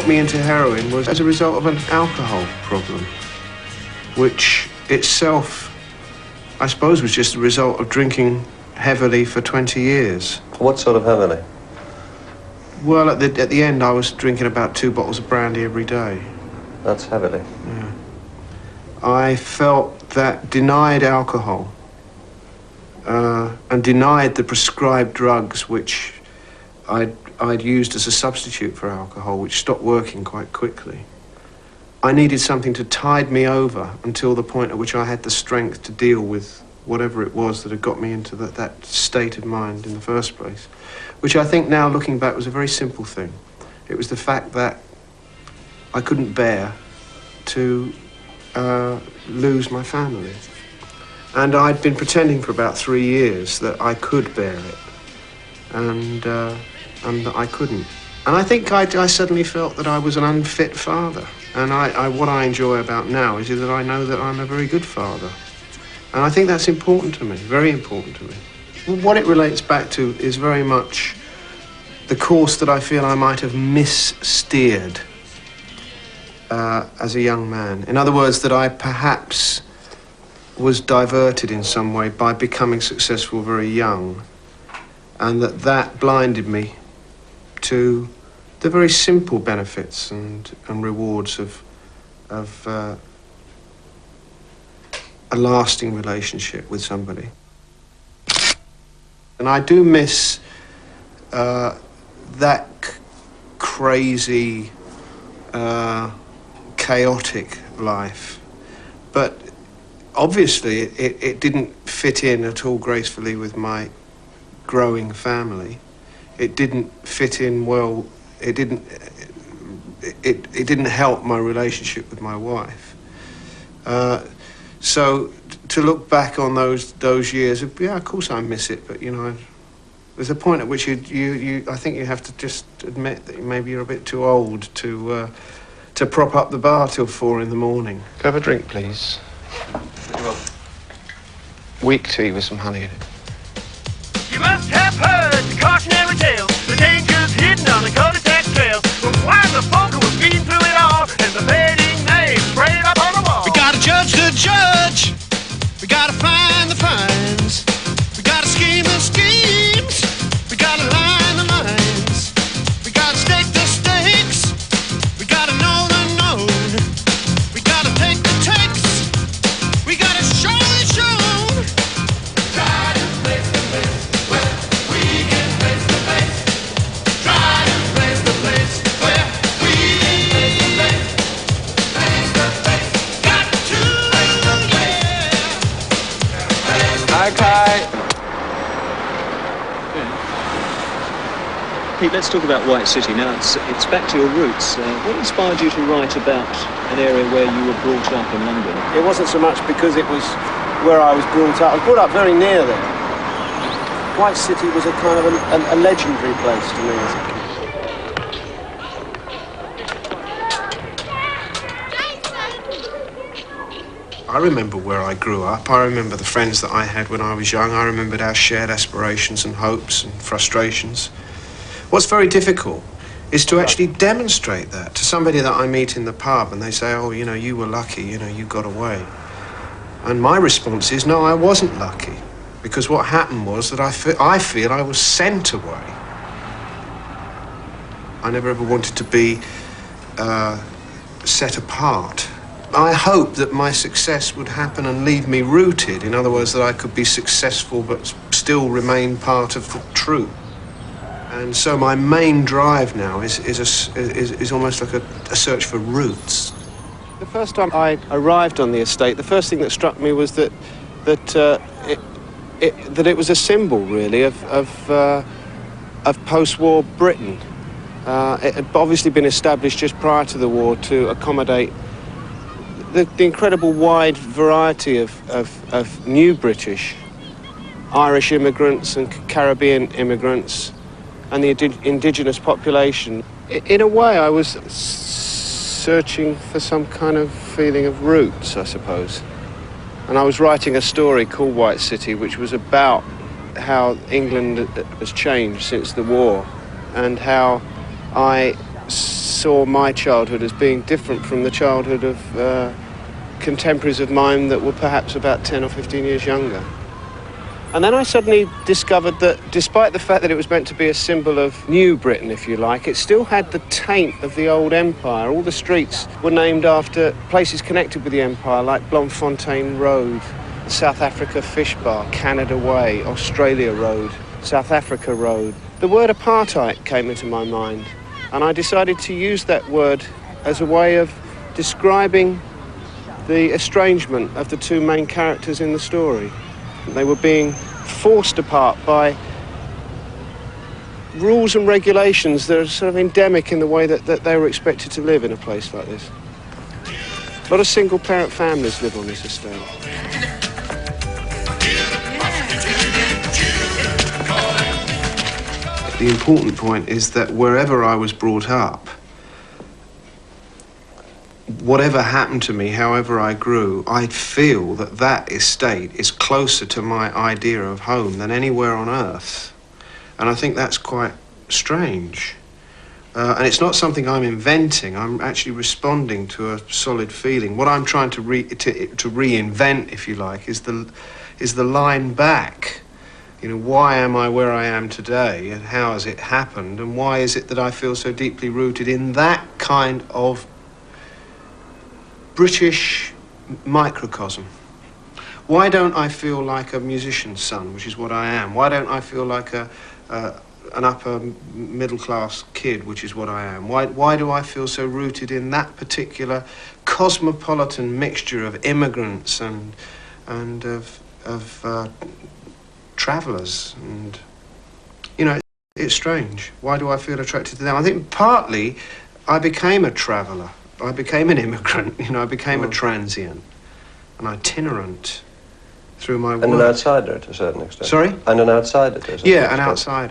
got me into heroin was as a result of an alcohol problem, which itself, I suppose, was just a result of drinking heavily for 20 years. What sort of heavily? Well, at the end, I was drinking about 2 bottles of brandy every day. That's heavily. Yeah. I felt that denied alcohol and denied the prescribed drugs which I'd used as a substitute for alcohol, which stopped working quite quickly. I needed something to tide me over until the point at which I had the strength to deal with whatever it was that had got me into that state of mind in the first place, which I think now, looking back, was a very simple thing. It was the fact that I couldn't bear to lose my family. And I'd been pretending for about 3 years that I could bear it, and that I couldn't. And I think I suddenly felt that I was an unfit father. And what I enjoy about now is that I know that I'm a very good father. And I think that's important to me, very important to me. What it relates back to is very much the course that I feel I might have missteered as a young man. In other words, that I perhaps was diverted in some way by becoming successful very young, and that blinded me to the very simple benefits and rewards of a lasting relationship with somebody. And I do miss that crazy, chaotic life. But obviously it didn't fit in at all gracefully with my growing family. It didn't fit in well. It didn't help my relationship with my wife. So to look back on those years, yeah, of course I miss it, but you know, there's a point at which I think you have to just admit that maybe you're a bit too old to prop up the bar till 4 in the morning. Can I have a drink, please? Weak tea with some honey in it. You must have heard the cautionary tale, the dangers hidden on the cul-de-sac trail. From why the folk who was beaten through it all, and the fading names sprayed up on the wall. We gotta judge the judge. We gotta find the fines. We gotta scheme the schemes. We gotta line the lines. We gotta stake the stakes. We gotta know the known. We gotta take the takes. We gotta show the shown. Try to place the place where we can face the face. Try to place the place where we can face the face. Got to face the place. Hi, Kai. Pete, let's talk about White City now. It's back to your roots. What inspired you to write about an area where you were brought up in London? It wasn't so much because it was where I was brought up. I was brought up very near there. White City was a kind of a legendary place to me as a kid. I remember where I grew up. I remember the friends that I had when I was young. I remembered our shared aspirations and hopes and frustrations. What's very difficult is to actually demonstrate that to somebody that I meet in the pub and they say, oh, you know, you were lucky, you know, you got away. And my response is, no, I wasn't lucky. Because what happened was that I feel I was sent away. I never ever wanted to be set apart. I hoped that my success would happen and leave me rooted. In other words, that I could be successful but still remain part of the troop. And so my main drive now is almost like a search for roots. The first time I arrived on the estate, the first thing that struck me was that it was a symbol, really, of post-war Britain. It had obviously been established just prior to the war to accommodate the incredible wide variety of new British, Irish immigrants and Caribbean immigrants, and the indigenous population. In a way, I was searching for some kind of feeling of roots, I suppose. And I was writing a story called White City, which was about how England has changed since the war, and how I saw my childhood as being different from the childhood of contemporaries of mine that were perhaps about 10 or 15 years younger. And then I suddenly discovered that despite the fact that it was meant to be a symbol of New Britain, if you like, it still had the taint of the old empire. All the streets were named after places connected with the empire, like Bloemfontein Road, South Africa Fish Bar, Canada Way, Australia Road, South Africa Road. The word apartheid came into my mind, and I decided to use that word as a way of describing the estrangement of the two main characters in the story. They were being forced apart by rules and regulations that are sort of endemic in the way that they were expected to live in a place like this. A lot of single-parent families live on this estate. The important point is that wherever I was brought up, whatever happened to me, however I grew, I feel that that estate is closer to my idea of home than anywhere on earth. And I think that's quite strange. And it's not something I'm inventing. I'm actually responding to a solid feeling. What I'm trying to reinvent, if you like, is the line back. You know, why am I where I am today, and how has it happened, and why is it that I feel so deeply rooted in that kind of British microcosm? Why don't I feel like a musician's son, which is what I am? Why don't I feel like an upper middle class kid, which is what I am? Why do I feel so rooted in that particular cosmopolitan mixture of immigrants and of travellers? And you know, it's strange. Why do I feel attracted to them? I think partly I became a traveller. I became an immigrant, you know, I became a transient, an itinerant through my work. And an outsider to a certain extent. Sorry? And an outsider to a certain extent. Yeah, an outsider.